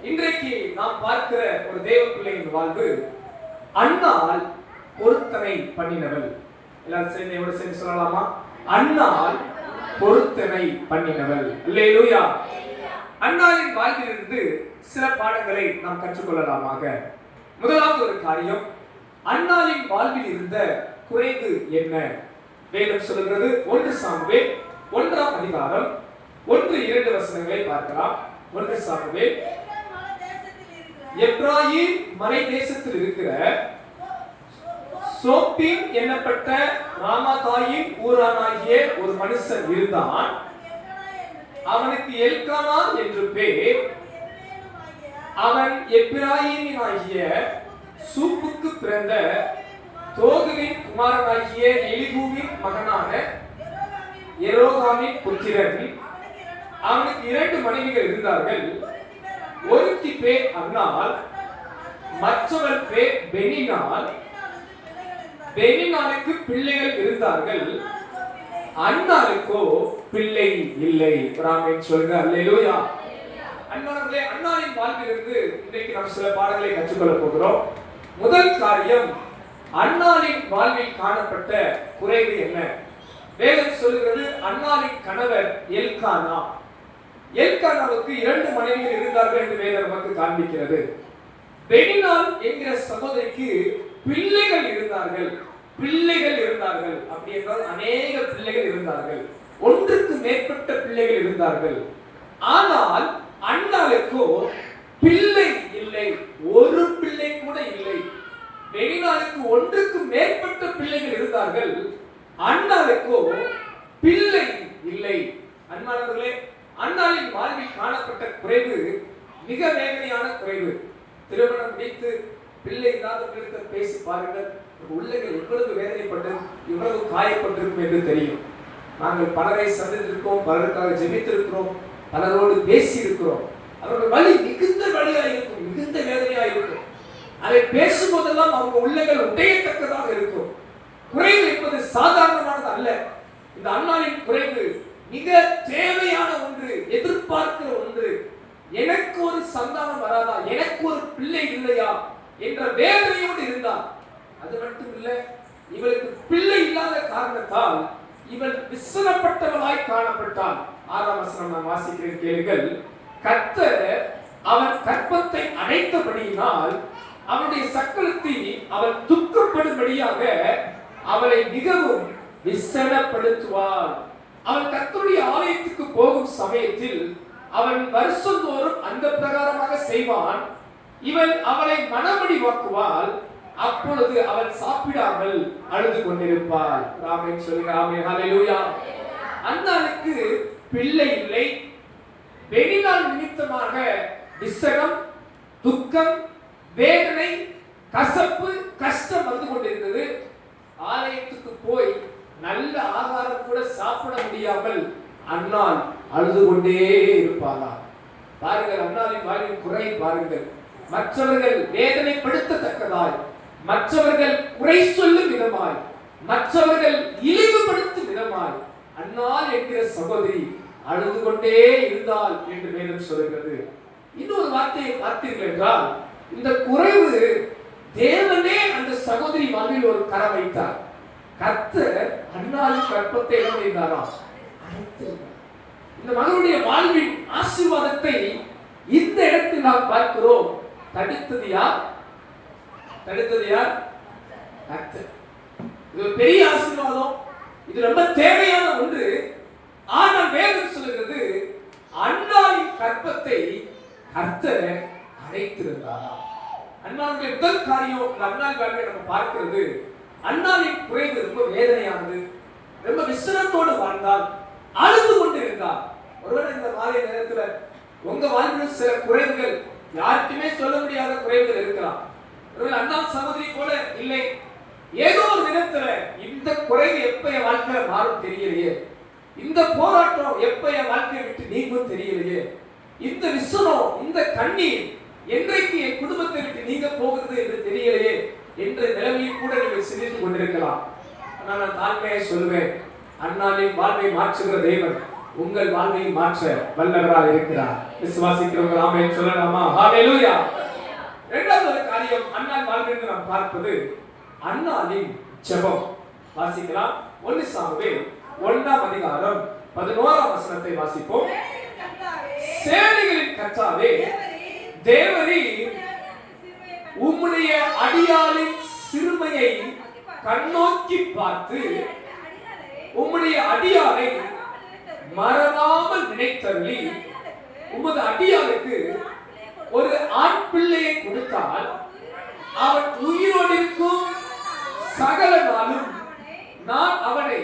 இன்றைக்கு நாம் பார்க்கிற ஒரு தேவ பிள்ளையின் வாழ்வு அன்னாள் பொருத்தனை பண்ணினவள். எல்லாரும் சேர்ந்து சொல்லலாமா? அன்னாள் பொருத்தனை பண்ணினவள். அல்லேலூயா. அன்னாளின் வாழ்விலிருந்து சில பாடங்களை நாம் கற்றுக்கொள்ளலாமாக. முதலாவது ஒரு காரியம், அன்னாளின் வாழ்வில் இருந்த குறைவு என்ன? வேதம் சொல்லுகிறது 1 சாமுவேல் 1ஆம் அதிகாரம் 1-2 வசனங்களை பார்க்கலாம். 1 சாமுவேல், எப்ராயீம் மலை தேசத்தில் இருக்கிற சோப்பீம் என்னப்பட்ட ராமாதாயின் ஊரானாகிய ஒரு மனுஷன் இருந்தான். அவனுக்கு எல்கானா என்று பேர். அவன் எப்பிராயீமினாகிய சூப்புக்கு பிறந்த தோகுவின் குமாரனாகிய எலிகூவின் மகனான எரோகாமின் புத்திரன். அவனுக்கு 2 மனைவிகள் இருந்தார்கள். ஒருத்தி பேர் அன்னாள், மற்றவள் பேர் பெனினாள். பெனினாளுக்கு பிள்ளைகள் இருந்தார்கள், அன்னாளுக்கோ பிள்ளை இல்லை. ஆமென் சொல்லுங்க. அல்லேலூயா. அன்பானவர்களே, அன்னாளின் வாழ்விலிருந்து இன்றைக்கு நாம் சில பாடங்களை கற்றுக்கொள்ள போகிறோம். முதல் காரியம், அன்னாளின் வாழ்வில் காணப்பட்ட குறைவு என்ன? வேதம் சொல்கிறது அன்னாளின் கணவர் எல்கானா. எல்கானாவுக்கு 2 மனைவிகள் இருந்தார்கள் என்று வேதம் நமக்கு காண்பிக்கிறது. பெனினாள் என்கிற சகோதரிக்கு பிள்ளைகள் இருந்தார்கள். அப்படி என்றால் அநேக பிள்ளைகள் இருந்தார்கள். ஒன்றுக்கு மேற்பட்ட பிள்ளைகள் இருந்தார்கள். ஆனால் அன்னாளுக்கோ பிள்ளை இல்லை, ஒரு பிள்ளை கூட இல்லை. பெனினாளுக்கு ஒன்றுக்கு மேற்பட்ட பிள்ளைகள் இருந்தார்கள், அன்னாளுக்கோ பிள்ளை இல்லை. அன்பானவர்களே, அன்னாளின் வாழ்வில் காணப்பட்ட குறைவு மிக வேதனையான குறைவு. திருமணம் முடித்து பிள்ளை இல்லாதவர்களுக்கு பேசி பாருங்கள், உள்ளங்கள் எவ்வளவு வேதனைப்பட்டு எவ்வளவு காயப்பட்டிருக்கும் என்று தெரியும். நாங்கள் பலரை சந்தித்திருக்கிறோம், பலருக்காக ஜெபித்திருக்கிறோம், பலரோடு பேசி இருக்கிறோம். அவர்கள் வலி மிகுந்த வலியாயிருக்கும், மிகுந்த வேதனையாயிருக்கும். அதை பேசும்போதெல்லாம் அவங்க உள்ளங்கள் உடையத்தக்கதாக இருக்கும். குறைவு என்பது சாதாரணமானது அல்ல. இந்த அன்னாளின் குறைவு மிக தேவையான ஒன்று, எதிர்பார்க்கிற ஒன்று. எனக்கு ஒரு சந்தானம் வராதா, எனக்கு ஒரு பிள்ளை இல்லையா என்ற வேதனையோடு இருந்தார். அது மட்டும் இல்ல, இவளுக்கு பிள்ளை இல்லாத காரணத்தால் இவள் விசனப்பட்டவளாய் காணப்பட்டாள். 6ஆம் வசனம் நாம் வாசிக்கிறேன், கேளுங்கள். கர்த்தர் அவன் கற்பத்தை அடைத்தபடியினால் அவனுடைய சக்களத்தை அவள் துக்கப்படும்படியாக அவளை மிகவும் விசனப்படுத்துவாள். அவள் கர்த்தருடைய ஆலயத்துக்கு போகும் சமயத்தில் அவன் வருஷந்தோறும் அந்த பிரகாரமாக செய்வான். இவள் அவளை மனமடிவாக்குவாள். அப்பொழுது அவள் சாப்பிடாமல் அழுது கொண்டிருப்பாள். ஆமென் சொல்லுங்க. ஆமென். ஹல்லேலூயா. அன்னாளுக்கு பிள்ளை இல்லை. பெனினாள் நிமித்தமாக விசனம், துக்கம், வேதனை, கசப்பு, கஷ்டம் வந்து கொண்டிருந்தது. ஆலயத்துக்கு போய் நல்ல ஆகாரம் கூட சாப்பிட முடியாமல் அன்னாள் அழுது கொண்டே இருப்பாளா? பாருங்கள், அன்னாளின் வாழ்வின் குறை பாருங்கள். மற்றவர்கள் வேதனைப்படுத்தத்தக்கதாய், மற்றவர்கள் குறை சொல்லும் விதமாய், மற்றவர்கள் இழிவுபடுத்தும் விதமாய் அன்னாள் என்கிற சகோதரி அழுது கொண்டே இருந்தாள் என்று வேதம் சொல்கிறது. இன்னொரு வார்த்தையை பார்த்தீர்கள் என்றால், இந்த குறைவு தேவனே அந்த சகோதரி வாழ்வில் ஒரு கரம் வைத்தார். கர்த்தர் அன்னாளின் கற்பத்தை என்ன செய்தாராம்? இந்த மகனுடைய வாழ்வின் ஆசீர்வாதத்தை இந்த இடத்தில் நாம் பார்க்கிறோம். தடுத்தது யார்? கர்த்தர். இது ஒரு பெரிய ஆசீர்வாதம், இது ரொம்ப தேவையான ஒன்று. ஆனால் வேதம் சொல்கிறது அன்னாளின் கற்பத்தை கர்த்தர் அடைத்திருந்தாராம். அன்னாளுடைய முதல் காரியம் அன்னாள் வாழ்வை நம்ம பார்க்கிறது. அன்னாளின் குறைவு ரொம்ப வேதனையானது. ரொம்ப விசனத்தோடு வாழ்ந்தால், அழுது கொண்டு இருந்தார். ஒருவேளை இந்த மாலை நேரத்துல உங்க வாழ்வில் சில குறைவுகள், யாருக்குமே சொல்ல முடியாத குறைவுகள் இருக்கலாம். ஒருவேளை அன்னாள் சகோதரி போல இல்லை, ஏதோ ஒரு விதத்துல இந்த குறைவு எப்ப என் வாழ்க்கையில மாறும் தெரியலையே, இந்த போராட்டம் எப்ப என் வாழ்க்கையை விட்டு நீங்கும் தெரியலையே, இந்த விசனம், இந்த கண்ணீர் என்றைக்கு என் குடும்பத்தை விட்டு நீங்க போகிறது என்று தெரியலையே என்ற நிலைமையை கூட நீங்கள் சிந்தித்துக் கொண்டிருக்கலாம். ஆனால் நான் தாழ்மையை சொல்லுவேன், அன்னாளின் வாழ்வை மாற்றுகிற தேவன் உங்கள் வாழ்வை மாற்ற வல்லவராக இருக்கிறார். விசுவாசிக்கிறவங்க ஆமென் சொல்லலாமா? ஹalleluya. இரண்டாவது ஒரு காரியம் அன்னாள் வாழ்விலிருந்து நாம் பார்ப்பது அன்னாளின் ஜெபம். வாசிக்கலாம். 1 சாமுவேல் 1ஆம் அதிகாரம் 11ஆம் வசனத்தை வாசிப்போம். சேனைகளின் கர்த்தாவே, தேவரீர் உம்முடைய அடியாளின் சிறுமையை கண்ணோக்கி பார்த்து உம்முடைய அடியாரை மறவாமல் நினைத்தருளி உமது அடியாளுக்கு ஒரு ஆண் பிள்ளையை கொடுத்தால் அவன் உயிரோடு இருக்கும் சகல நாளும் நான் அவனை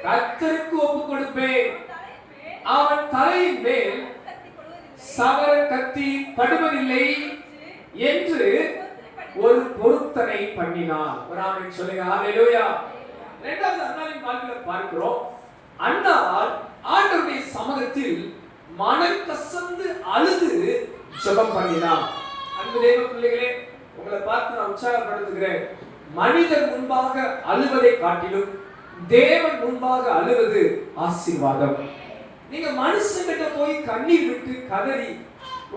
கர்த்தருக்கு ஒப்புக் கொடுப்பேன். அவன் தலையின் மேல் சவர கத்தி படுவதில்லை என்று ஒரு பொருத்தனை பண்ணினார். ஆமென் சொல்லுங்க. ஹalleluya. இரண்டாவது அன்னாளின் வாழ்க்கையில பார்க்கிறோம். அன்னாள் ஆண்டவருடைய சமூகத்தில் மனம் கசந்து அழுது ஜெபம் பண்ணினார். அன்பு தேவ பிள்ளைகளே, உங்களை பார்த்து நான் உற்சாகப்படுத்துகிறேன். மனிதர் முன்பாக அழுவதை காட்டிலும் தேவன் முன்பாக அழுவது ஆசீர்வாதம். நீங்க மனுஷங்கிட்ட போய் கண்ணீர் விட்டு கதறி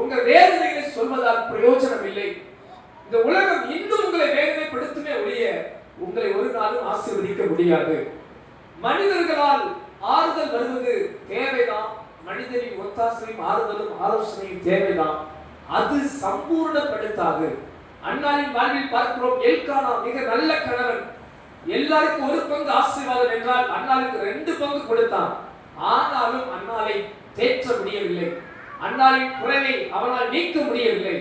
உங்க வேதனைகளை சொல்வதால் பிரயோஜனம் இல்லை. இந்த உலகம் இன்னும் உங்களை வேதனைப்படுத்துமே ஒழிய உங்களை ஒரு நாளும் ஆசீர்வதிக்க முடியாது. மனிதர்களால் ஆறுதல் வருவது தேவைதான். மனிதனின் ஒத்தாசையும் ஆறுதலும் ஆலோசனையும் தேவைதான். அது சம்பூர்ணப்படுத்தாது. அன்னாளின் வாழ்வில் பார்க்கிறோம். எல்கானா மிக நல்ல கணவன். எல்லாருக்கும் ஒரு பங்கு ஆசீர்வாதம் என்றால் அன்னாளுக்கு 2 பங்கு கொடுத்தான். ஆனாலும் அன்னாளை தேற்ற முடியவில்லை. அன்னாளின் குறைவை அவனால் நீக்க முடியவில்லை.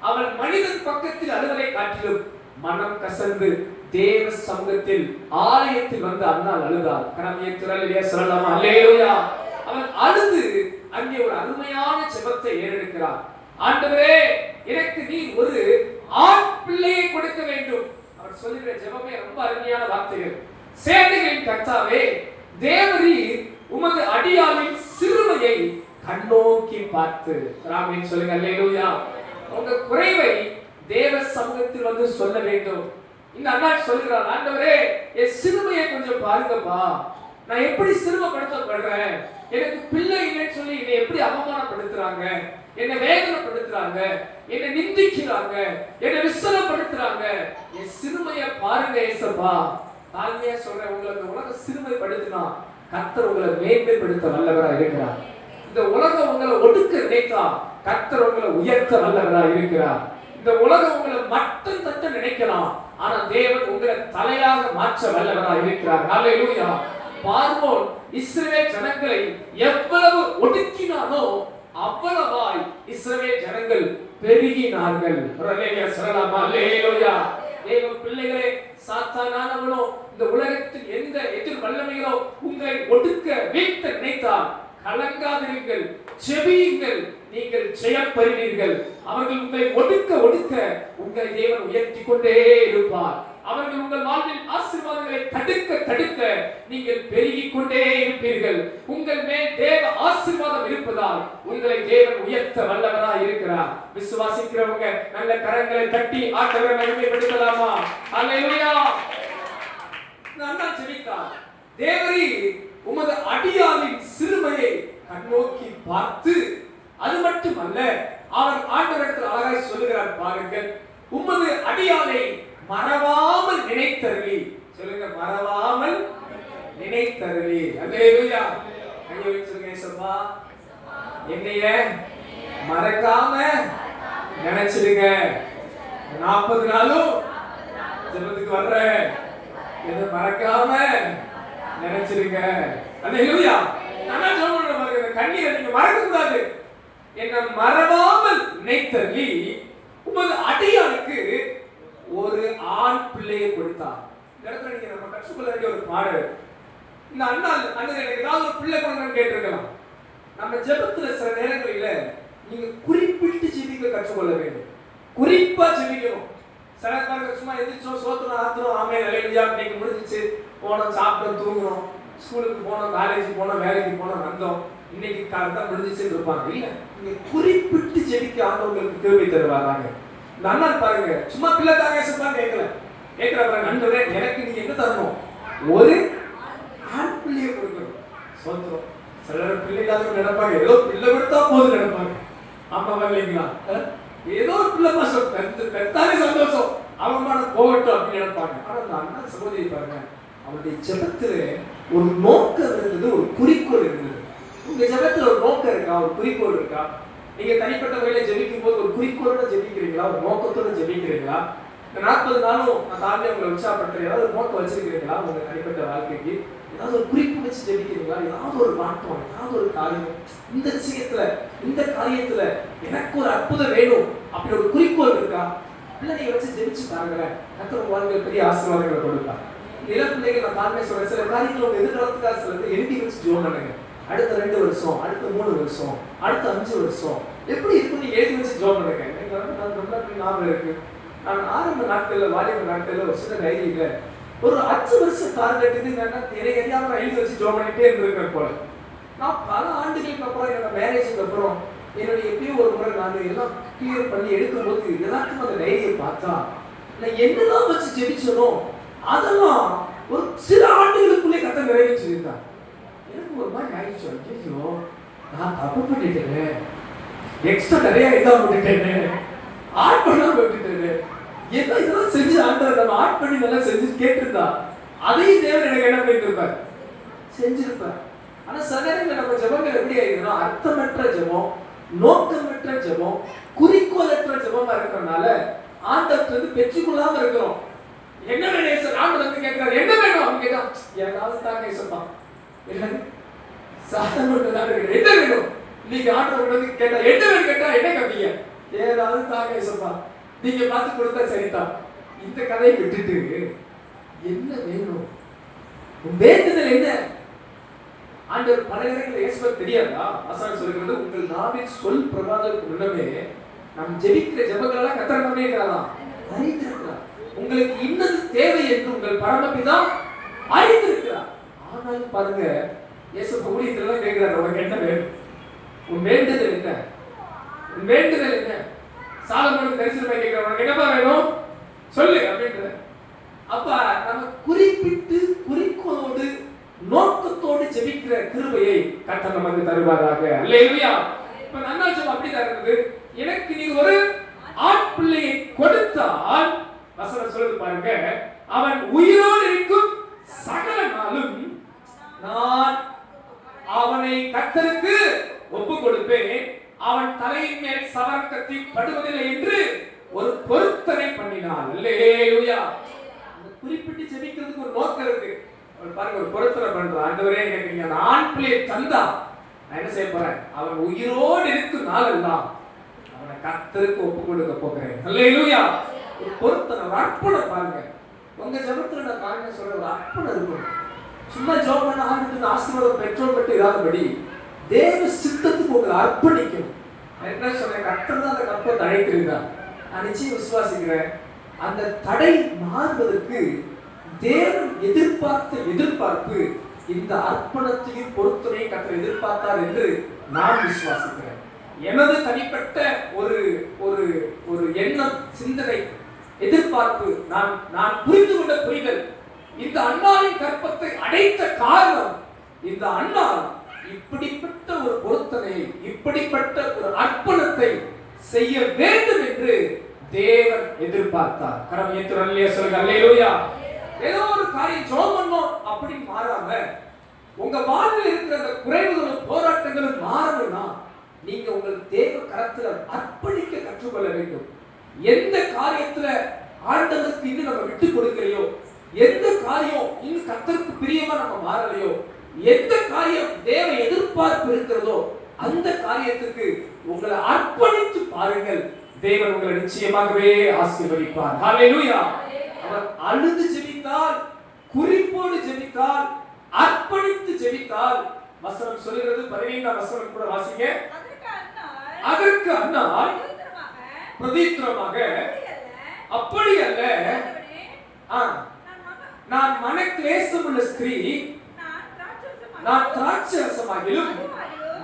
அவள் மனிதன் பக்கத்தில் அழுவதை காட்டிலும் மனம் கசந்து தேவ சமூகத்தில் ஆலயத்தில் வந்து அன்னாள் அழுதாள். கரமையை திரளிலே சொல்லலாமா? அல்லேலூயா. அவன் அழுது அங்கே ஒரு அருமையான ஜெபத்தை ஏறெடுக்கிறார். ஆண்டவரே, எனக்கு நீ ஒரு ஆண் பிள்ளையை கொடுக்க வேண்டும். அவர் சொல்லுகிற ஜெபமே ரொம்ப அருமையான வார்த்தைகள். சேனைகளின் கர்த்தாவே, தேவரீர் உமது அடியாளின் சிறுமையை கண்ணோக்கி பார்த்து. ஆமென் சொல்லுங்க. அல்லேலூயா. உங்க குறைவை தேவ சமூகத்தில் வந்து சொல்ல வேண்டும். இந்த அன்னாள் சொல்கிறார், ஆண்டவரே, என் சிறுமையை கொஞ்சம் பாருங்கப்பா. நான் எப்படி சிறுமைப்படுத்தப்படுறேன். எனக்கு பிள்ளை இல்லைன்னு சொல்லி என்னை எப்படி அவமானப்படுத்துறாங்க, என்னை வேதனைப்படுத்துறாங்க, என்னை நிந்திக்கிறாங்க, என்னை விசனப்படுத்துறாங்க. என் சிறுமையை பாருங்க ஏசப்பா. தாழ்மையா சொல்றேன், உங்களை இந்த உலகம் சிறுமைப்படுத்தினா கர்த்தர் உங்களை மேன்மைப்படுத்த வல்லவராக இருக்கிறார். இந்த உலகம் உங்களை ஒடுக்க நினைத்தா கர்த்தர் உங்களை உயர்த்த வல்லவராக இருக்கிறார். இந்த உலகம் உங்களை மட்டும் தட்ட நினைக்கலாம், ஆனா தேவன் உங்களை தலையாக மாற்ற வல்லவராக இருக்கிறார். ஹalleluya. பார்வோன் இஸ்ரவேல் ஜனங்களை எவ்வளவு ஒடுக்கினானோ அவ்வளவாய் இஸ்ரவேல் ஜனங்கள் பெருகினார்கள். ஹalleluya சொல்லலாமா? அல்லேலூயா. தேவ பிள்ளைகளே, சாத்தானானவனோ இந்த உலகத்தில் எந்த எதிர் வல்லமைகளோ உங்களை ஒடுக்க வீழ்த்த நினைத்தால் கலங்காதீர்கள், ஜெபியுங்கள், நீங்கள் ஜெயம் பெறுவீர்கள். அவர்கள் உங்களை ஒடுக்க ஒடுக்க உங்களை தேவன் உயர்த்தி கொண்டே இருப்பார். அவர்கள் உங்கள் வாழ்வில் ஆசீர்வாதங்களை தடுக்க தடுக்க நீங்கள் பெருகிக் கொண்டே இருப்பீர்கள். உங்கள் மேல் தேவ ஆசீர்வாதம் இருப்பதால் உங்களை தேவன் உயர்த்த வல்லவராய் இருக்கிறார். விசுவாசிக்கிறவங்க நல்ல கரங்களை தட்டி ஆண்டவரை மகிமைப்படுத்தலாமா? அல்லேலூயா. நான் ஜெபித்தார், தேவரீர் உமது அடியாளின் சிறுமையை கண்ணோக்கி பார்த்து, அது மட்டுமல்ல அவர் ஆண்டவரிடத்தில் அழகாய் சொல்லுகிறார் பாருங்கள், உமது அடியாளை மறவாமல் நினைத்தருளி. சொல்லுங்க, மறவாமல் நினைத்தருளி. அல்லேலூயா. கையை வைத்து சொல்லுங்க, ஏசப்பா என்னைய மறக்காம நினைச்சிடுங்க. 40 நாளும் ஜெபத்துக்கு வர்றேன், எதை மறக்காம நினைச்சிடுங்க. அல்லேலூயா. நான் சொல்றேன் பாருங்க, கண்ணீரை நீங்க மறக்க கூடாது. என்ன மறவாமல் நினைத்தருளி உமது அடியாளுக்கு ஒரு ஆண் பிள்ளையை கொடுத்தார். இந்த இடத்துல நீங்க நம்ம கற்றுக்கொள்ள வேண்டிய ஒரு பாடம். இந்த அண்ணால் அண்ணன் எனக்கு ஏதாவது ஒரு பிள்ளை கொடுங்கன்னு கேட்டிருக்கலாம். நம்ம ஜெபத்துல சில நேரங்களில நீங்க குறிப்பிட்டு ஜெபிக்க கற்றுக்கொள்ள வேண்டும். குறிப்பா ஜெபிக்கணும். சில பேருக்கு சும்மா எந்திரிச்சோம், சோத்துறோம், ஆத்துறோம், ஆமென் அல்லேலூயா, இன்னைக்கு முடிஞ்சிச்சு, போனோம், சாப்பிட்டோம், தூங்குறோம், ஸ்கூலுக்கு போனோம், காலேஜுக்கு போனோம், வேலைக்கு போனோம், வந்தோம், இன்னைக்கு காலத்தான் முடிஞ்சிச்சுன்னு இருப்பாங்க. இல்ல, நீங்க குறிப்பிட்டு ஜெபிக்க ஆண்டவங்களுக்கு கிருபை தருவாங்க. இந்த அண்ணன் பாருங்க, சும்மா பிள்ளை தாங்க சொல்றாங்க, கேட்கல பாருங்க, ஆண்டவரே எனக்கு நீங்க என்ன தரணும்? ஒரு ஆண் பிள்ளையை கொடுக்கணும். சோத்திரம். சிலர் பிள்ளை இல்லாதவங்க நினைப்பாங்க, ஏதோ பிள்ளை கொடுத்தா போதும் நினைப்பாங்க. ஆமாவா இல்லைங்களா? ஏதோ ஒரு பிள்ளை மாசம் பெத்தாலே சந்தோஷம், அவமான போகட்டும் அப்படின்னு நினைப்பாங்க. ஆனா அந்த அண்ணா சகோதரி பாருங்க, அவருடைய ஜெபத்துல ஒரு நோக்கம் இருந்தது, ஒரு குறிக்கோள் இருந்தது. உங்க ஜெபத்துல ஒரு நோக்கம் இருக்கா, ஒரு குறிக்கோள் இருக்கா? நீங்க தனிப்பட்ட வகையில ஜெபிக்கும் போது ஒரு குறிக்கோளோட ஜெபிக்கிறீங்களா, ஒரு நோக்கத்தோட ஜெபிக்கிறீங்களா? இந்த 40 நாளும் அந்த ஆண்டை உங்களை உற்சாகப்படுத்துற ஏதாவது ஒரு நோக்கம் வச்சிருக்கிறீங்களா? உங்க தனிப்பட்ட வாழ்க்கைக்கு ஏதாவது ஒரு குறிப்பு வச்சு ஜெபிக்கிறீங்களா? ஏதாவது ஒரு மாற்றம், ஏதாவது ஒரு காரியம், இந்த விஷயத்துல இந்த காரியத்துல எனக்கு ஒரு அற்புதம் வேணும் அப்படி ஒரு குறிக்கோள் இருக்கா? பிள்ளைங்க வச்சு ஜெபிச்சு பாருங்களேன், கர்த்தர் வாழ்க்கையில பெரிய ஆசீர்வாதங்களை கொடுப்பார். இளம் பிள்ளைகள் நான் தாழ்மை சொல்றேன், சில காரியங்கள் உங்க எதிர்காலத்துக்காக சிலது எழுதி வச்சு ஜோம் பண்ணுங்க. அடுத்த 2 வருஷம், அடுத்த 3 வருஷம், அடுத்த 5 வருஷம் எப்படி இருக்கும் நீங்க எழுதி வச்சு ஜோம் பண்ணுங்க. எனக்கு நான் ரொம்ப ஞாபகம் இருக்கு, நான் ஆரம்ப நாட்கள்ல வாலிப நாட்கள்ல ஒரு சின்ன டைரியில ஒரு 5 வருஷம் டார்கெட்டுக்கு எனக்கு அறியாம நான் எழுதி வச்சு ஜோம் பண்ணிட்டே இருந்திருக்கேன் போல. நான் பல ஆண்டுகளுக்கு அப்புறம் என்னோட மேரேஜுக்கு அப்புறம் என்னுடைய எப்பயும் ஒரு முறை நான் எல்லாம் கிளியர் பண்ணி எடுக்கும்போது எல்லாருக்கும் அந்த டைரியை பார்த்தா நான் என்னெல்லாம் வச்சு ஜெபிச்சனோ அதெல்லாம் ஒரு சில ஆண்டுகளுக்குள்ளே கத்த நிறைவேற்றிருந்தான். எனக்கு ஒரு மாதிரி ஆயிடுச்சு, ஐயோ நான் தப்பு பண்ணிட்டேன், எக்ஸ்ட்ரா நிறைய இதாக விட்டுட்டேன்னு, ஆட் பண்ணாம விட்டுட்டேன்னு, என்ன இதெல்லாம் செஞ்சு ஆண்டவர் நம்ம ஆட் பண்ணி நல்லா செஞ்சு கேட்டிருந்தா அதையும் தேவன் எனக்கு என்ன பண்ணிருப்பார், செஞ்சிருப்பார். ஆனா சில நேரங்களில் நம்ம ஜெபங்கள் எப்படி ஆயிருக்குன்னா அர்த்தமற்ற ஜெபம், நோக்கமற்ற ஜெபம், குறிக்கோளற்ற ஜெபமா இருக்கிறதுனால ஆண்டவர்கிட்ட பெற்றுக்கொள்ளாம இருக்கிறோம். என்ன வேணும் சார்? ஆண்டவர் வந்து கேட்கிறார், என்ன வேணும் அவங்க கேட்டா ஏதாவது தாங்க ஏசப்பா, என்ன சாதாரண என்ன வேணும் நீங்க ஆண்டவர் வந்து கேட்டா என்ன வேணும் கேட்டா என்ன கேட்பீங்க? ஏதாவது தாங்க ஏசப்பா, நீங்க பார்த்து கொடுத்தா சரிதான். இந்த கதையை விட்டுட்டு என்ன வேணும், வேண்டுதல் என்ன? ஆண்டவர் பல நேரங்களில் இயேசுவுக்கு தெரியாதா? வசனம் சொல்கிறது, உங்கள் நாவின் சொல் பிரபாதத்துக்கு முன்னமே நாம் ஜெபிக்கிற ஜெபங்களெல்லாம் கர்த்தர் பண்ணியிருக்கிறாராம், அறிந்திருக்கிறார். உங்களுக்கு இன்னது தேவை என்று உங்கள் பரமபிதா அறிந்திருக்கிறார். ஆனாலும் பாருங்க, இயேசு ஊழியத்துல கேட்கிறார், உனக்கு என்ன வேணும், உன் வேண்டுதல் என்ன, உன் வேண்டுதல் என்ன? சாலமோனுக்கு தரிசனமாய் கேட்கிறார், உனக்கு என்னப்பா வேணும் சொல்லு அப்படின்ற. அப்ப நம்ம குறிப்பிட்டு குறிக்கோளோடு நோக்கத்தோடு ஜெபிக்கிற கிருபையை கர்த்தர் நமக்கு தருவாராக. அல்லேலூயா. இப்ப நன்னாச்சம் அப்படிதான் இருந்தது. எனக்கு நீ ஒரு ஆட்பிள்ளையை கொடுத்தால் வசனம் சொல்லுது பாருங்க, அவன் உயிரோடு இருக்கும் சகல நாளும் நான் அவனை கர்த்தருக்கு ஒப்பு கொடுப்பேன், அவன் தலையின் மேல் சவரக்கத்தி படுவதில்லை என்று ஒரு பொருத்தனை பண்ணினான். அல்லேலூயா. அந்த குறிப்பிட்டு ஜெபிக்கிறதுக்கு ஒரு நோக்கம் இருக்கு. பாருங்க, ஒரு பொருத்தனை பண்ற, ஆண்டவரே எனக்கு நீங்க அந்த ஆண் பிள்ளையை தந்தா நான் என்ன செய்ய போறேன், அவன் உயிரோடு இருக்கும் நாளெல்லாம் அவனை கர்த்தருக்கு ஒப்பு கொடுக்க போகிறேன். அல்லேலூயா. ஒரு பொருத்தனை, ஒரு அர்ப்பணம். பாருங்க, உங்க ஜெபத்துல நான் காரண சொல்ற ஒரு அர்ப்பணம் இருக்கும். சும்மா ஜெபம் பண்ண ஆரம்பித்து ஆசீர்வாதம் பெற்றோர் பட்டு இராதபடி தேவ சித்தத்துக்கு உங்களை அர்ப்பணிக்கும். என்ன சொல்றேன், கர்த்தர் தான் அந்த கற்பத்தை அழைக்கிறீங்க. நான் நிச்சயம் விசுவாசிக்கிறேன், அந்த தடை மாறுவதற்கு தேவன் எதிர்பார்த்த எதிர்பார்ப்பு இந்த அர்ப்பணத்தையும் பொருத்தனையும் கர்த்தர் எதிர்பார்த்தார் என்று நான் விசுவாசிக்கிறேன். எனது தனிப்பட்ட ஒரு ஒரு ஒரு எண்ணம், சிந்தனை, எதிர்பார்ப்பு, நான் புரிந்து கொண்ட புரிதல், இந்த அண்ணாவின் கற்பத்தை அடைத்த காரணம், இந்த அண்ணா இப்படிப்பட்ட ஒரு பொருத்தனை, இப்படிப்பட்ட ஒரு அர்ப்பணத்தை செய்ய வேண்டும் என்று தேவன் எதிர்பார்த்தார். கரம் ஏத்துறல்லையா சொல்லுங்க அல்லேலூயா. ஏதோ ஒரு காரியம் ஜெபம் பண்ணோம் அப்படி மாறாம உங்க வாழ்வில் இருக்கிற அந்த குறைவுகளும் போராட்டங்களும் மாறணும்னா நீங்க உங்கள் தேவ கரத்துல அர்ப்பணிக்க கற்றுக்கொள்ள வேண்டும். எந்த காரியத்துல ஆண்டவருக்கு இன்னும் நம்ம விட்டு கொடுக்கலையோ, எந்த காரியம் இன்னும் கர்த்தருக்கு பிரியமா நம்ம மாறலையோ, எந்த காரியம் தேவ எதிர்பார்ப்பு இருக்கிறதோ அந்த காரியத்துக்கு உங்களை அர்ப்பணித்து பாருங்கள். தேவன் உங்களை நிச்சயமாகவே ஆசீர்வதிப்பார். ஹல்லேலூயா. அவர் அழுது ஜெபித்தால், குறிப்போடு ஜெபித்தால், அர்ப்பணித்து ஜெபித்தால், வசனம் சொல்கிறது 15ஆம் வசனம் கூட வாசிங்க. அதற்கு அன்னாள் பிரதித்திரமாக, அப்படி அல்ல, நான் மனக்லேசம் உள்ள ஸ்திரீ, நான் திராட்சரசமாகிலும்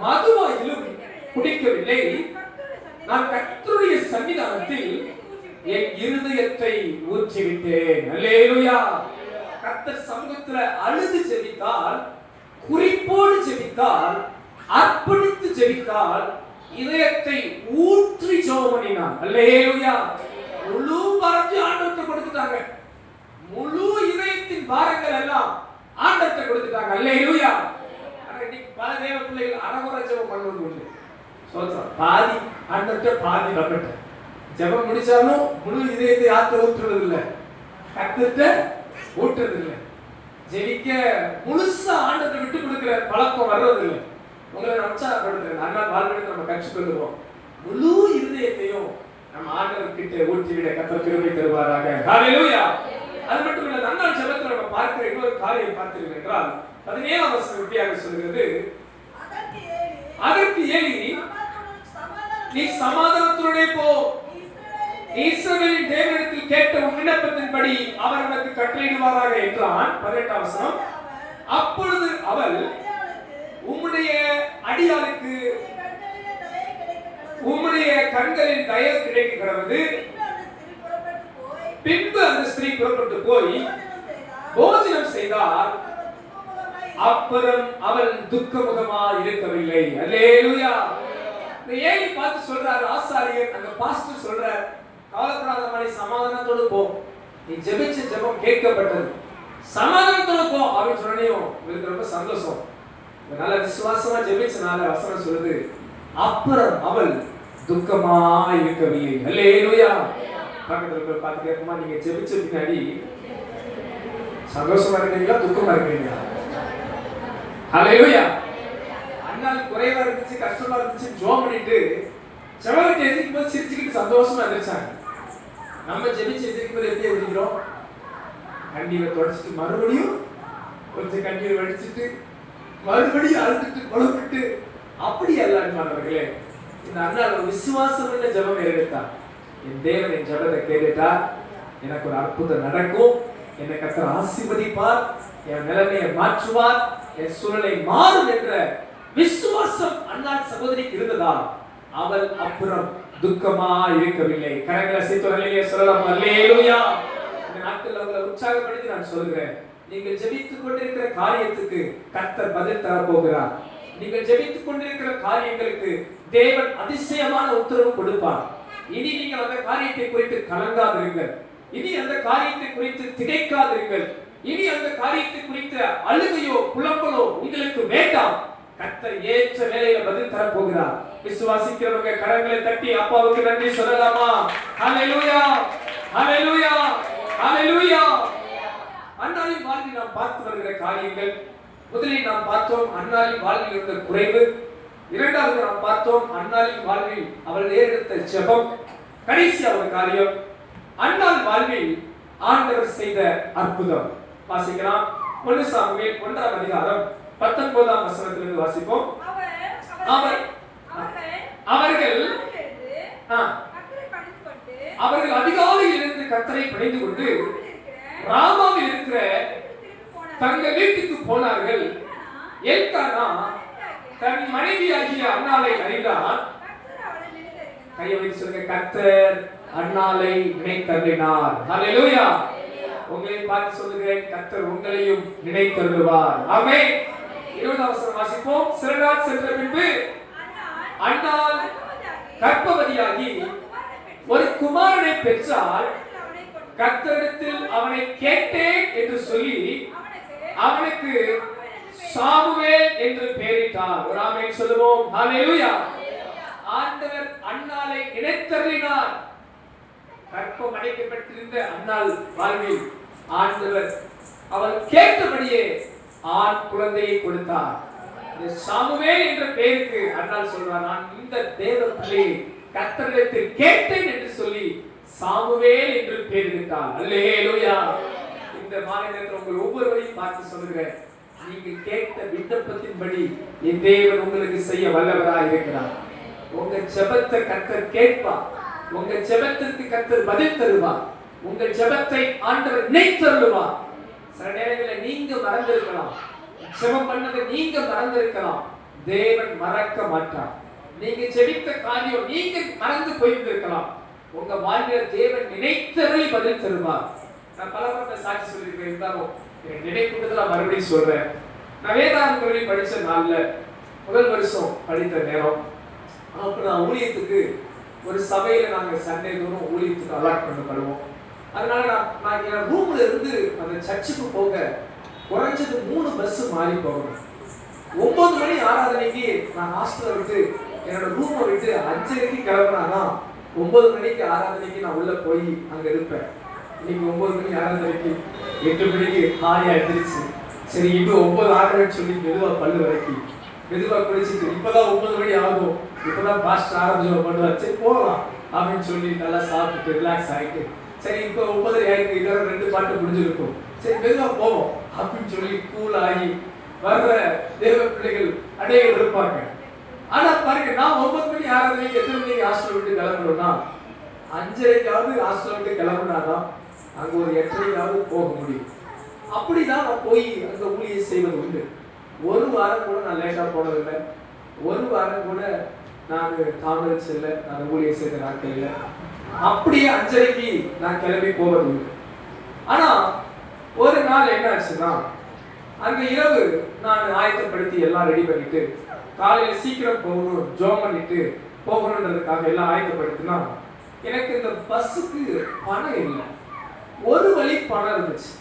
மதுவாயிலும் குடிக்கவில்லை, நான் கர்த்தருடைய சன்னிதானத்தில் என் இருதயத்தை ஊற்றிவிட்டேன். அல்லேலூயா. கர்த்தர் சமூகத்துல அழுது ஜெபித்தால், குறிப்போடு ஜெபித்தால் அர்ப்பணித்து ஜெபித்தால் இதயத்தை ஊற்றி ஜெபம் பண்ணினார். அல்லேலூயா. முழு பாரத்தை ஆண்டவருக்கு கொடுத்துட்டாங்க. முழு இதயத்தின் பாரங்கள் எல்லாம் ஆண்டவருக்கு கொடுத்துட்டாங்க. அல்லேலூயா. ஆனா இன்னைக்கு பல தேவ பிள்ளைகள் அறகுறை ஜெபம் பண்ணுவது உண்டு. சொல்றோம் பாதி ஆண்டவருக்கு பாதி நம்மகிட்ட. ஜெபம் முடிச்சாலும் முழு இதயத்தை ஆத்த ஊற்றுறது இல்லை, கத்துட்டு ஊற்றுறது இல்லை. ஜெபிக்க முழுசா ஆண்டவரை விட்டு கொடுக்கிற பழக்கம் வர்றதில்லை. உங்களை உற்சாகப்படுத்துறேன். அண்ணன் வாழ்விடத்தை நம்ம கற்றுக்கொள்ளுவோம். முழு இருதயத்தையும் நம்ம ஆண்டவர்கிட்ட ஊற்றிவிட கர்த்தர் கிருபை தருவாராக. ஹல்லேலூயா. அது மட்டும் இல்ல, அண்ணன் ஜெபத்தில் நம்ம பார்க்கிற இன்னொரு காரியம் பார்த்தீர்கள் என்றால் 17ஆம் வசனம் இப்படியாக சொல்கிறது, அதற்கு ஏலி நீ சமாதானத்தோடே போ, இஸ்ரவேலின் தேவனிடத்தில் கேட்ட உன் விண்ணப்பத்தின்படி அவர் உனக்கு கட்டளையிடுவாராக என்றான். 18ஆம் வசனம், அப்பொழுது அவள் உம்முடைய அடியாளுக்கு உம்முடைய கண்களின் தயவு கிடைக்க கடவுது. பின்பு அந்த ஸ்திரீ புறப்பட்டு போய் போஜனம் செய்தார். அப்புறம் அவள் துக்கமுகமா இருக்கவில்லை. அல்லேலூயா. ஏலி பார்த்து சொல்றார் ஆசாரியர், அந்த பாஸ்டர் சொல்றார், கவலைப்படாத மாதிரி சமாதானத்தோடு போ, நீ ஜெபிச்ச ஜெபம் கேட்கப்பட்டது, சமாதானத்தோடு போ அப்படின்னு சொன்னையும் இவருக்கு ரொம்ப சந்தோஷம். நல்ல விசுவாசமா ஜெபிச்சனால வசனம் சொல்லுது, அப்புறம் அவள் துக்கமா இருக்கவில்லை. அல்லேலூயா. பக்கத்துல போய் பார்த்து கேட்குமா, நீங்க ஜெபிச்ச பின்னாடி சந்தோஷமா இருக்கீங்களா துக்கமா இருக்கீங்களா? அல்லேலூயா. அண்ணால் குறைவா இருந்துச்சு, கஷ்டமா இருந்துச்சு, ஜோம் பண்ணிட்டு செவலிட்டு எதிர்க்கும் போது சிரிச்சுக்கிட்டு சந்தோஷமா இருந்துச்சாங்க. நம்ம ஜெபிச்சு எதிர்க்கும் போது எப்படி எழுதிக்கிறோம்? கண்ணீரை தொடச்சிட்டு மறுபடியும் கொஞ்சம் கண்ணீரை வடிச்சிட்டு மறுபடியும் அழுதுட்டு குழப்பிட்டு அப்படி அல்லாதவர்களே, இந்த அண்ணால் விசுவாசம் உள்ள ஜெபம் எடுத்தார். என் தேவன் என் ஜெபத்தை கேட்டுட்டார், எனக்கு ஒரு அற்புதம் நடக்கும், என்னை கர்த்தர் ஆசீர்வதிப்பார், என் நிலைமையை மாற்றுவார், என் சூழலை மாறும் என்ற விசுவாசம் அண்ணாள் சகோதரிக்கு இருந்ததா அவள் அப்புறம் துக்கமா இருக்கவில்லை. கரங்களை சேர்த்து சொல்லலாம். அல்லேலூயா. இந்த நாட்கள் அவங்களை உற்சாகப்படுத்தி நான் சொல்கிறேன், நீங்கள் ஜெபித்துக் கொண்டிருக்கிற காரியத்துக்கு கர்த்தர் பதில் தர போகிறார். நீங்கள் ஜெபித்துக் கொண்டிருக்கிற காரியங்களுக்கு தேவன் அதிசயமான உத்தரவு கொடுப்பார். இனி நீங்கள் அந்த காரியத்தை குறித்து கலங்காதிருங்கள், இனி அந்த காரியத்தை குறித்து திகைக்காதிருங்கள், இனி அந்த காரியத்தை குறித்த அழுகையோ புலம்பலோ உங்களுக்கு வேண்டாம். கர்த்தர் ஏற்ற வேளையில பதில் தர போகிறார். விசுவாசிக்கிறவங்க கரங்களை தட்டி அப்பாவுக்கு நன்றி சொல்லலாமா? ஹல்லேலூயா, ஹல்லேலூயா, ஹல்லேலூயா. அன்னாளின் வாழ்வில் நாம் பார்த்து வருகிற காரியங்கள், முதலில் நாம் பார்த்தோம் அன்னாளின் வாழ்வில் இருந்த குறைவு, இரண்டாவது நாம் பார்த்தோம் அன்னாளின் வாழ்வில் அவள் நேரிட்ட ஜெபம், கடைசியாக ஒரு காரியம் அன்னாள் வாழ்வில் ஆண்டவர் செய்த அற்புதம். வாசிக்கலாம். 1 சாமுவேல் 1ஆம் அதிகாரம் 19ஆம் வசனத்திலிருந்து வாசிப்போம். அவர்கள் அதிகாலையில் இருந்து கர்த்தரை பணிந்து கொண்டு ராமாவில் இருக்கிற தங்கள் வீட்டுக்கு போனார்கள். எல்கானா தன் மனைவியாகிய அன்னாளை அறிந்தார். கையை வைத்து சொல்லுங்க, கர்த்தர் அன்னாளை நினைத்தருளினார். ஹல்லேலூயா. உங்களை பார்த்து சொல்லுகிறேன், கர்த்தர் உங்களையும் நினைத்தருளுவார். ஆமென். 20ஆம் வசனம் வாசிப்போம். சில நாள் சென்ற பின்பு அன்னாள் கர்ப்பவதியாகி ஒரு குமாரனை பெற்றாள். கர்த்தரிடத்தில் அவனை கேட்டேன் என்று சொல்லி அவனுக்கு சாமுவேல் என்று பெயரிட்டார். ஒரு ஆமென் சொல்லுவோம். ஹல்லேலூயா. ஆண்டவர் அன்னாளை நினைத்தருளினார். கர்ப்பம் அடைக்கப்பட்டிருந்த அன்னாள் வாழ்வில் ஆண்டவர் அவள் கேட்டபடியே ஆண் குழந்தையை கொடுத்தார். சாமுவேல் என்ற பெயருக்கு அன்னாள் சொல்றார், நான் இந்த தேவ பிள்ளையை கர்த்தரிடத்தில் கேட்டேன் என்று சொல்லி சாமுவேல் என்று பெயரிட்டார். அல்லேலூயா. இந்த மாநிலத்தில் உங்கள் ஒவ்வொருவரையும் பார்த்து சொல்லுகிறேன், நீங்கள் கேட்ட விண்ணப்பத்தின்படி என் தேவன் உங்களுக்கு செய்ய வல்லவராய் இருக்கிறார். உங்க ஜெபத்தை கர்த்தர் கேட்பார். உங்க ஜெபத்திற்கு கர்த்தர் பதில் தருவார். உங்கள் ஜெபத்தை ஆண்டவர் நினைத்தருளுவார். சில நேரங்களில் நீங்க மறந்திருக்கலாம், ஜெபம் பண்ணதை நீங்க மறந்திருக்கலாம், தேவன் மறக்க மாட்டார். நீங்க ஜெபித்த காரியம் நீங்க மறந்து போயிருந்திருக்கலாம், உங்க வாழ்வில் தேவன் நினைத்தருளி பதில் தருவார். நான் பல முறை சாட்சி சொல்லியிருக்கேன், இருந்தாலும் நினைப்புதான் மறுபடியும் சொல்றேன். நான் வேதாகம கல்லூரி படிச்ச நாள்ல முதல் வருஷம் படித்த நேரம். அப்போ நான் ஊழியத்துக்கு ஒரு சபையில் நாங்கள் சண்டே தோறும் ஊழியத்துக்கு அலாட் பண்ணப்படுவோம். அதனால நான் என் ரூம்ல இருந்து அந்த சர்ச்சுக்கு போக குறைஞ்சது 3 பஸ் மாறி போகணும். 9 மணி ஆராதனைக்கு நான் ஹாஸ்டலை விட்டு என்னோட ரூமை விட்டு 5:30க்கு கிளம்புனாதான் 9 மணிக்கு ஆராதனைக்கு நான் உள்ள போய் அங்க இருப்பேன். இன்னைக்கு 9 மணி ஆராதனைக்கு 8 மணிக்கு காலையா எழுந்திரிச்சு சரி இப்போ 9 ஆகிறேன்னு சொல்லி மெதுவா பல்லு வரைக்கும் மெதுவா குளிச்சுட்டு இப்பதான் 9 மணி ஆகும், இப்பதான் பாஸ்டர் ஆரம்பிச்சு பண்ணுவார், சரி போகலாம் அப்படின்னு சொல்லி நல்லா சாப்பிட்டுட்டு ரிலாக்ஸ் ஆகிட்டு சரி இப்போ 9:30 ஆயிருக்கு, இதோட 2 பாட்டு முடிஞ்சிருக்கும், சரி மெதுவா போவோம் அப்படின்னு சொல்லி கூல் ஆகி வர்ற தேவ பிள்ளைகள் அடைகள் இருப்பாங்க. ஆனா பாருங்க, நான் 9 மணி ஆராதனைக்கு எத்தனை மணிக்கு ஹாஸ்டல் விட்டு கிளம்பணும்னா 5:30க்காவது ஹாஸ்டல் விட்டு கிளம்புனாதான் அங்க ஒரு 8:30க்காவது போக முடியும். அப்படிதான் நான் போய் அங்க ஊழியம் செய்வது உண்டு. ஒரு வாரம் கூட நான் லேட்டா போனதில்லை, ஒரு வாரம் கூட நான் தாமதிச்சதில்லை, நான் ஊழியம் செய்த நாட்கள் இல்லை. அப்படியே 5:30க்கு நான் கிளம்பி போவது உண்டு. ஆனா ஒரு நாள் என்ன ஆச்சுன்னா, அங்க இரவு நான் ஆயத்தப்படுத்தி எல்லாம் ரெடி பண்ணிட்டு காலையில சீக்கிரம் போகணும், ஜோம் பண்ணிட்டு போகணுன்றதுக்காக எல்லாம் ஆயத்தப்படுத்தினா எனக்கு இந்த பஸ்ஸுக்கு பணம் இல்லை. ஒரு வழி பணம் இருந்துச்சு.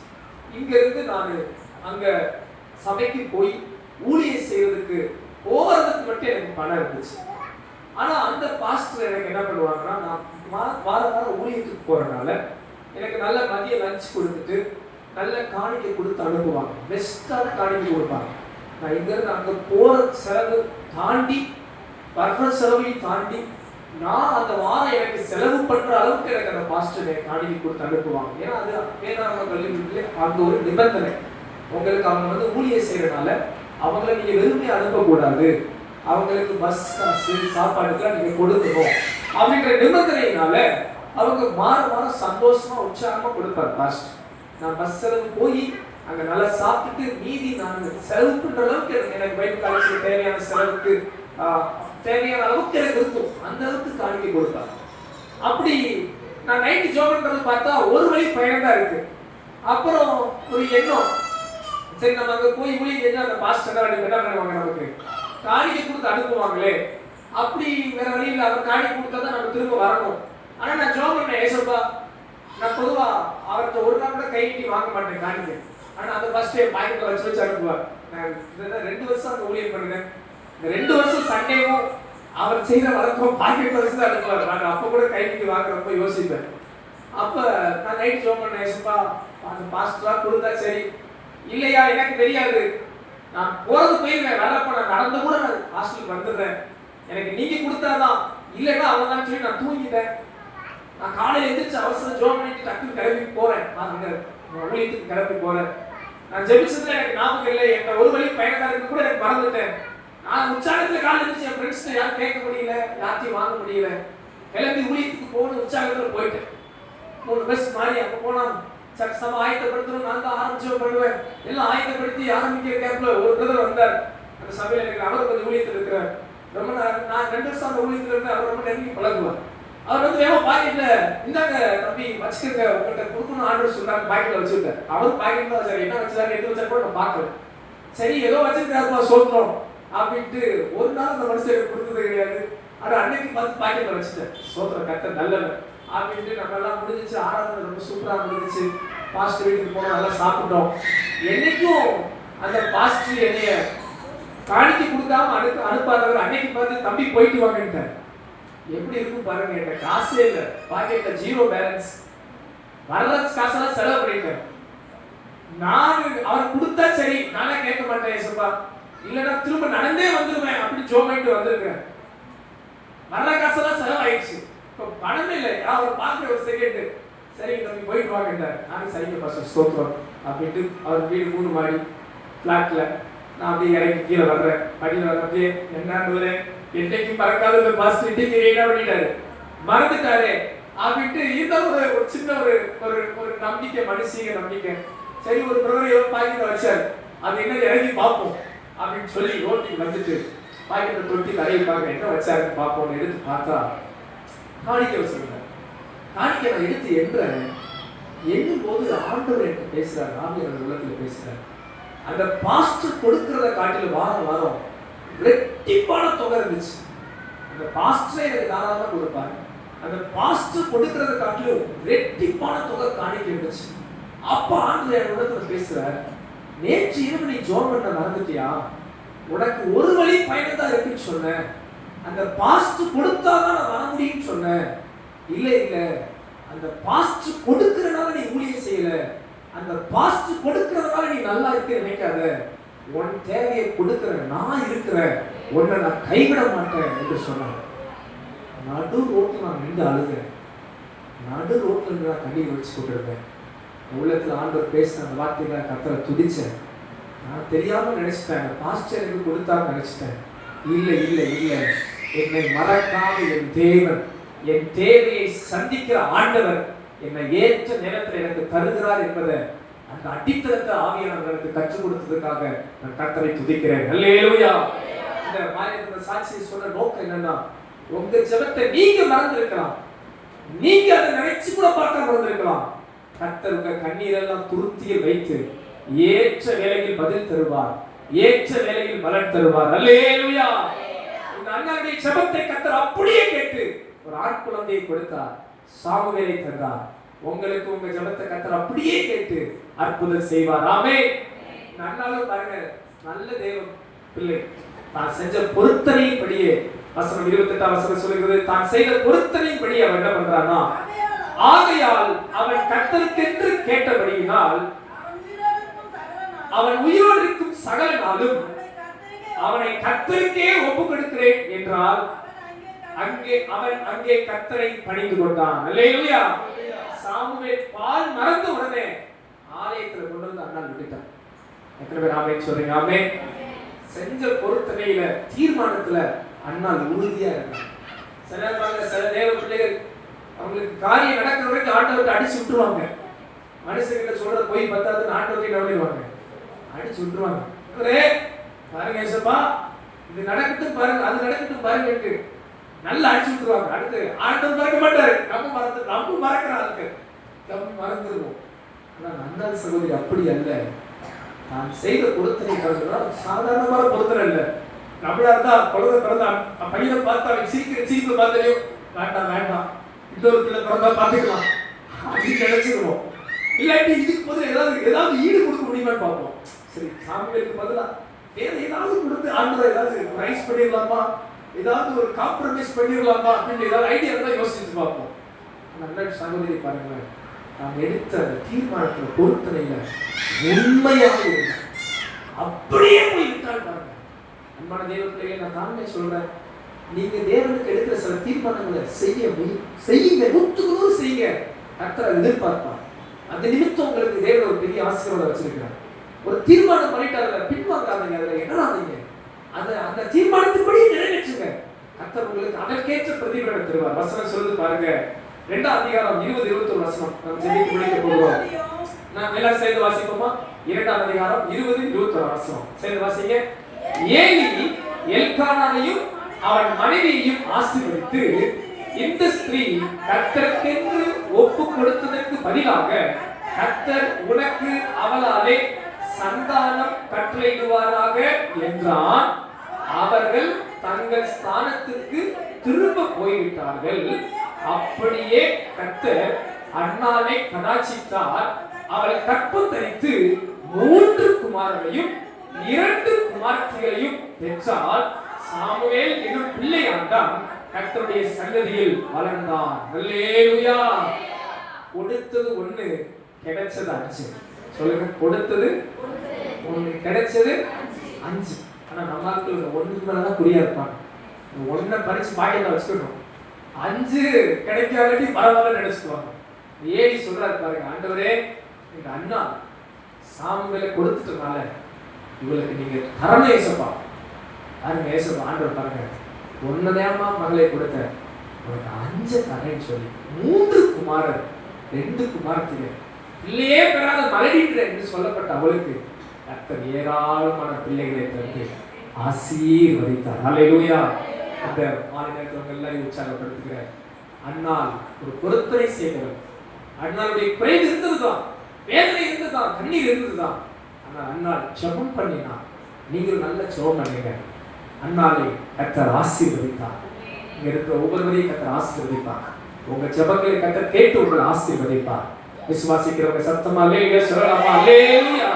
இங்க இருந்து நான் அங்க சபைக்கு போய் ஊழியம் செய்வதற்கு போறதுக்கு மட்டும் எனக்கு பணம் இருந்துச்சு. ஆனா அந்த பாஸ்டர் எனக்கு என்ன பண்ணுவாங்கன்னா, நான் வாரம் ஊழியத்துக்கு போறதுனால எனக்கு நல்ல மதிய லஞ்ச் கொடுத்துட்டு நல்ல காணிக்கை கொடுத்து அனுப்புவாங்க. பெஸ்டான காணிக்கை கொடுப்பாங்க. நான் இங்கிருந்து அங்க போற செலவு தாண்டி வர்ற செலவையும் தாண்டி நான் அந்த வாரம் எனக்கு செலவு பண்ற அளவுக்கு எனக்கு அந்த பாஸ்டர் காணிக்கை கொடுத்து அனுப்புவாங்க. ஏன்னா அது வேதாரம்ப கல்வியிலே அந்த ஒரு நிபந்தனை. உங்களுக்கு அவங்க ஊழியம் செய்யறதுனால அவங்களை நீங்க வெறுமையை அனுப்பக்கூடாது, அவங்களுக்கு பஸ் காசு சாப்பாடுக்கெல்லாம் நீங்க கொடுக்கணும் அப்படிங்கிற நிபந்தனையினால அவங்க வாரம் சந்தோஷமா உற்சாகமா கொடுப்பார் பாஸ்டர். நான் பஸ் செலவு போய் அங்க நல்லா சாப்பிட்டுட்டு மீதி நான் செலவு பண்ற அளவுக்கு எனக்கு பைபிள் காலேஜ்ல தேவையான செலவுக்கு தேவையான அளவுக்கு எனக்கு இருக்கும், அந்த அளவுக்கு காணிக்கை கொடுத்தாங்க. அப்படி நான் நைட்டு ஜோம் பண்றது பார்த்தா ஒரு வழி பயணம் தான் இருக்கு. அப்புறம் ஒரு எண்ணம், சரி நம்ம அங்க போய் ஊழியம் செஞ்சா அந்த பாஸ்டர் என்ன பண்ணுவாங்க, நமக்கு காணிக்கை கொடுத்து அனுப்புவாங்களே, அப்படி வேற வழியில் அவர் காணிக்கை கொடுத்தா தான் நம்ம திரும்ப வரணும். ஆனா நான் ஜோம் பண்ணேன், ஏசப்பா நான் பொதுவா அவர்கிட்ட ஒரு நாள் கூட கை நீட்டி வாங்க மாட்டேன் காணிக்கை. ஆனா அந்த பாஸ்டர் பாக்கெட்ல வச்சு அனுப்புவார். நான் 2 வருஷம் அந்த ஊழியம் பண்ணுறேன். இந்த 2 வருஷம் சண்டேவும் அவர் செய்யற வழக்கம் பாக்கெட்ல வச்சு தான் அனுப்புவார். நான் அப்ப கூட கை நீட்டி வாங்க ரொம்ப யோசிப்பேன். அப்ப நான் நைட் ஜோம் பண்ணேன், ஏசப்பா அந்த பாஸ்டரா கொடுத்தா சரி, இல்லையா எனக்கு தெரியாது, நான் போறது போயிருவேன், வரப்ப நான் நடந்து கூட நான் ஹாஸ்டலுக்கு வந்துடுறேன், எனக்கு நீங்க கொடுத்தாதான், இல்லைன்னா அவ்வளவுதான் சொல்லி நான் தூங்கிட்டேன். நான் காலையில எந்திரிச்சு அவசரம் ஜோம் பண்ணிட்டு டக்குன்னு கிளம்பி போறேன், நான் ஊழியத்துக்கு கிளம்பி போறேன். நான் ஜெபிச்சதுல எனக்கு ஞாபகம் இல்லை, என் ஒரு வழி பயணக்காரருக்கு கூட எனக்கு மறந்துட்டேன். நான் உற்சாகத்துல காலையில எழுந்திரிச்சு என் ஃப்ரெண்ட்ஸ் யாரும் கேட்க முடியல, யார்த்தையும் வாங்க முடியல, கிளம்பி ஊழியத்துக்கு போகணும் உற்சாகத்துல போயிட்டேன். 3 பஸ் மாறி அங்க போனா சட்டமா ஆயத்தப்படுத்தணும், நான் தான் ஆரம்பிச்சு பண்ணுவேன். எல்லாம் ஆயத்தப்படுத்தி ஆரம்பிக்கிற கேப்ல ஒரு பிரதர் வந்தார் அந்த சபையில. எனக்கு அவர் கொஞ்சம் ஊழியத்தில் இருக்கிறார், ரொம்ப நான் 2 வருஷம் அந்த ஊழியத்தில் இருந்து அவர் ரொம்ப நெருங்கி பழகுவார். அவர் வேகமா பாக்கெட்ல இந்தாங்க தம்பி வச்சுக்கங்க, உங்கள்கிட்ட கொடுக்கணும் ஆர்டர் சொன்னாங்க, பாக்கெட்ல வச்சுருக்காரு. அவர் பாக்கெட்ல வச்சாரு, என்ன வச்சாரு எது வச்சாரு கூட நான் பார்க்கல. சரி ஏதோ வச்சிருக்காருப்பா சோத்திரம் அப்படின்ட்டு ஒரு நாள் அந்த மனுஷன் கொடுத்தது கிடையாது. ஆனா அன்னைக்கு பார்த்து பாக்கெட்ல வச்சுட்டேன், சோத்திரம் கட்ட நல்லவன் அப்படின்ட்டு நம்ம எல்லாம் முடிஞ்சிச்சு. ஆராதனை ரொம்ப சூப்பரா முடிஞ்சிச்சு. பாஸ்டர் வீட்டுக்கு போனோம், நல்லா சாப்பிட்டோம். என்னைக்கும் அந்த பாஸ்டர் என்னைய காணிக்கை கொடுக்காம அனுப்பாதவர் அன்னைக்கு பார்த்து தம்பி போயிட்டு வாங்கிட்டார். எப்படி இருக்கும் பாருங்க, என்கிட்ட காசே இல்லை, பாக்கெட்ல 0 பேலன்ஸ், வர்ற காசெல்லாம் செலவு பண்ணிட்டேன். நான் அவர் கொடுத்தா சரி, நானே கேட்க மாட்டேன் ஏசப்பா, இல்லைன்னா திரும்ப நடந்தே வந்துருவேன் அப்படின்னு ஜோம் பண்ணிட்டு வந்திருக்கேன். வர்ற காசெல்லாம் செலவாயிடுச்சு, இப்போ பணமே இல்லை. அவர் பார்க்குற ஒரு செகண்ட், சரி தம்பி போயிட்டு வாங்கிட்டார். நானும் சரிங்க பாஸ்டர் ஸ்தோத்திரம் அப்படின்ட்டு அவர் வீடு 3 மாடி ஃப்ளாட்ல நான் அப்படியே இறங்கி கீழே வர்றேன். படியில் வர்றப்பே என்னன்னு என்னைக்கு மறக்காத ஒரு பாஸ்டர் இன்னைக்கு என்ன பண்ணிட்டாரு, மறந்துட்டாரு அப்படின்ட்டு இந்த ஒரு சின்ன ஒரு நம்பிக்கை, மனுஷங்க நம்பிக்கை. சரி ஒரு பிரதர் பாக்கெட்ல வச்சாரு, அது என்ன இறங்கி பார்ப்போம் அப்படின்னு சொல்லி ரோட்டுக்கு வந்துட்டு பாக்கெட்டை தொட்டி தலையிருப்பாங்க, என்ன வச்சாருன்னு பார்ப்போம். எடுத்து பார்த்தா காணிக்கை வச்சிருந்தார். காணிக்கை நான் எடுத்து எண்ணும் போது ஆண்டவர் என்கிட்ட பேசுறாரு, ஆவியானவர் உள்ளத்துல பேசுறாரு. அந்த பாஸ்டர் கொடுக்கிறத காட்டில வாரம் ரெட்டிப்பான தொகை இருந்துச்சு. அந்த பாஸ்டரே எனக்கு தாராளமா கொடுப்பாரு. அந்த பாஸ்டர் கொடுக்கறத காட்டிலும் ரெட்டிப்பான தொகை காணிக்க இருந்துச்சு. அப்ப ஆண்டவர் என்னோட பேசுறார், நேற்று இரவு நீ ஜெபம் பண்ண மறந்துட்டியா? உனக்கு ஒரு வழி பயணம் தான் இருக்குன்னு சொன்னேன். அந்த பாஸ்டர் கொடுத்தாதான் நான் வர முடியும்னு சொன்னேன். இல்ல இல்ல, அந்த பாஸ்டர் கொடுக்கறதுனால நீ ஊழியம் செய்யல, அந்த பாஸ்டர் கொடுக்கறதுனால நீ நல்லா இருக்க நினைக்காத. உன் தேவையை கொடுக்கிற நான் இருக்கிறேன், உன்னை நான் கைவிட மாட்டேன் என்று சொன்னார். நடு ரோட்டில் நான் நின்று அழுகிறேன். நடு ரோட்டில் நான் கண்ணீர் வச்சு கொண்டிருந்தேன். உள்ளத்தில் ஆண்டவர் பேசின அந்த வார்த்தைகளை கத்தரை துடிச்சேன். நான் தெரியாம நினைச்சிட்டேன், பாஸ்டர் எனக்கு கொடுத்தான்னு நினைச்சிட்டேன். இல்லை இல்லை இல்லை, என்னை மறக்காம என் தேவன், என் தேவையை சந்திக்கிற ஆண்டவர் என்னை ஏற்ற நேரத்தில் எனக்கு தருகிறார் என்பதை அந்த அடித்தளத்தை ஆவியானவர்களுக்கு கற்றுக் கொடுத்ததுக்காக நான் கர்த்தரை துதிக்கிறேன். அல்லேலூயா. இந்த மாதிரி சாட்சியை சொல்ற நோக்கம் என்னன்னா, உங்க ஜெபத்தை நீங்க மறந்திருக்கலாம், நீங்க அதை நினைச்சு கூட பார்க்க மறந்திருக்கலாம். கர்த்தர் உங்க கண்ணீரெல்லாம் துருத்தியில் வைத்து ஏற்ற வேளையில் பதில் தருவார், ஏற்ற வேளையில் பலன் தருவார். அல்லேலூயா. இந்த அண்ணனுடைய ஜெபத்தை கர்த்தர் அப்படியே கேட்டு ஒரு ஆண் குழந்தையை கொடுத்தார், சாமுவேலை தந்தார். உங்களுக்கு உங்க ஜெபத்தை கர்த்தர் அப்படியே கேட்டு அற்புதம் செய்வார். ஆமென். நன்னாலும் பாருங்க, நல்ல தேவன் பிள்ளை தான் செஞ்ச பொருத்தனையின்படியே, வசனம் 28 வசனம் சொல்லுகிறது, தான் செய்த பொருத்தனையின்படி அவன் என்ன பண்றானா, ஆகையால் அவன் கர்த்தருக்கென்று கேட்டபடியினால் அவன் உயிரோடு இருக்கும் சகல நாளும் அவனை கர்த்தருக்கே ஒப்பு கொடுக்கிறேன் என்றால் அங்கே கர்த்தரை பணிந்து கொண்டான். அல்லேலூயா. சாமுவேல் பால் மறந்த உடனே ஆலயத்துல கொண்டு வந்து அண்ணா விட்டுட்டான். எத்தனை பேர் ஆமென் சொல்றீங்க? ஆமென். செஞ்ச பொருத்தனையில தீர்மானத்துல அண்ணா உறுதியா இருக்காங்க. சில தேவ பிள்ளைகள் அவங்களுக்கு காரியம் நடக்கிற வரைக்கும் ஆண்டவர்கிட்ட அடிச்சு விட்டுருவாங்க. மனுஷங்கிட்ட சொல்ற போய் பத்தாதுன்னு ஆண்டவர்கிட்ட நம்பிடுவாங்க, அடிச்சு விட்டுருவாங்க. பாருங்க ஏசப்பா, இது நடக்கட்டும் பாருங்க, அது நடக்கட்டும் பாருங்க, நல்லா அடிச்சு விட்டுருவாங்க. அடுத்து ஆண்டவர் மறக்க மாட்டாரு, நம்ம மறக்கிற ஆளுக்கு நம்ம மறந்துடுவோம். ஆனா நந்தாள் சகோதரி அப்படி அல்ல. நான் செய்த பொருத்தனை சாதாரணமான பொருத்தனை இல்ல. நம்மளா இருந்தா குழந்தை பிறந்தா பையனை பார்த்தா சிரிப்பு பார்த்தாலையும் வேண்டாம் வேண்டாம், இன்னொரு பிள்ளை பிறந்தா பார்த்துக்கலாம் அப்படின்னு நினைச்சிருவோம். இல்லாட்டி இதுக்கு பதில் ஏதாவது ஈடு கொடுக்க முடியுமான்னு பார்ப்போம். சரி, சாமிகளுக்கு பதிலா வேற ஏதாவது கொடுத்து ஆண்டவர் ஏதாவது ரைஸ் பண்ணிடலாமா, ஏதாவது ஒரு காம்ப்ரமைஸ் பண்ணிடலாமா அப்படின்னு ஏதாவது ஐடியா இருந்தா யோசிச்சு பார்ப்போம். நல்ல சகோதரி பாருங்களேன், நாம் எடுத்த அந்த தீர்மானத்துல பொருத்தனையில உண்மையாக இருந்தார், அப்படியே போய் விட்டால் பாருங்க. அன்பான தேவ பிள்ளைகளை நான் தானே சொல்றேன், நீங்க தேவனுக்கு எடுக்கிற சில தீர்மானங்களை செய்யுங்க, 100% செய்யுங்க. கர்த்தர் எதிர்பார்ப்பார். அந்த நிமித்தம் உங்களுக்கு தேவன் ஒரு பெரிய ஆசீர்வாதம் வச்சிருக்கிறார். ஒரு தீர்மானம் பண்ணிட்டாங்க, பின்வாங்காதீங்க, அதுல என்னடாதீங்க, அந்த தீர்மானத்தின்படி நிறைவேற்றுங்க. கர்த்தர் உங்களுக்கு அதற்கேற்ற பிரதிபலனை தருவார். வசனம் சொல்லுது பாருங்க, 2ஆம் அதிகாரம் 20-21 வசனம் நம்ம ஜெபித்து முடிக்க போகிறோம். நான் எல்லாம் சேர்ந்து வாசிப்போமா? 2ஆம் அதிகாரம் 20-21 வசனம் சேர்ந்து வாசிங்க. ஏலி எல்கானாவையும் அவன் மனைவியையும் ஆசீர்வதித்து, இந்த ஸ்திரீ கர்த்தருக்கென்று ஒப்பு கொடுத்ததற்கு பதிலாக கர்த்தர் உனக்கு அவளாலே சந்தானம் கட்டளையிடுவாராக என்றான். அவர்கள் தங்கள் ஸ்தானத்திற்கு திரும்ப போய்விட்டார்கள். அப்படியே கர்த்தர் அன்னாளை கடாட்சித்தார். அவள் கற்பம் தரித்து 3 குமாரரையும் 2 குமாரத்திகளையும் பெற்றால். சாமுவேல் என்னும் பிள்ளையாண்டான் கர்த்தருடைய சன்னதியில் வளர்ந்தான். அல்லேலூயா. கொடுத்தது 1, கிடைச்சது 5. சொல்லுங்க, கொடுத்தது 1, கிடைச்சது 5. ஆனா நம்ம ஆட்கள் 1 மேலதான் குறியா இருப்பாங்க. 1 பறிச்சு பாக்கெட்ல வச்சுக்கணும், 5 கிடைக்காதடி பரவாயில்ல நினைச்சுக்குவாங்க. ஏலி சொல்றாரு பாருங்க, ஆண்டவரே எங்க அண்ணா சாமுவேலை கொடுத்துட்டனால இவளுக்கு நீங்க தரணும் ஏசப்பா. பாருங்க ஏசப்பா, ஆண்டவர் பாருங்க, 1 மகளை கொடுத்த உனக்கு 5 தரேன்னு சொல்லி 3 குமாரர் 2 குமாரத்திகள் பிள்ளையே பெறாத மலடின்ற என்று சொல்லப்பட்ட அவளுக்கு கர்த்தர் ஏராளமான பிள்ளைகளை தந்து ஆசீர்வதித்தார். அல்லேலூயா. அந்த மாலை நேரத்தில் எல்லாரையும் உற்சாகப்படுத்துகிறார். அண்ணால் ஒரு பொருத்தனை செய்தவர். அண்ணாளுடைய குறைவு இருந்ததுதான், வேதனை இருந்ததுதான், கண்ணீர் இருந்ததுதான். ஆனால் அண்ணால் ஜெபம் பண்ணினா. நீங்களும் நல்ல ஜெபம் பண்ணுங்க. அன்னாலை கர்த்தர் ஆசீர்வதிப்பார். இங்க இருக்கிற ஒவ்வொருவரையும் கர்த்தர் ஆசீர்வதிப்பார். உங்க ஜெபங்களை கர்த்தர் கேட்டு உங்களை ஆசீர்வதிப்பார். விசுவாசிக்கிறவங்க சத்தமா அல்லேலூயா சொல்லலாமா? அல்லேலூயா.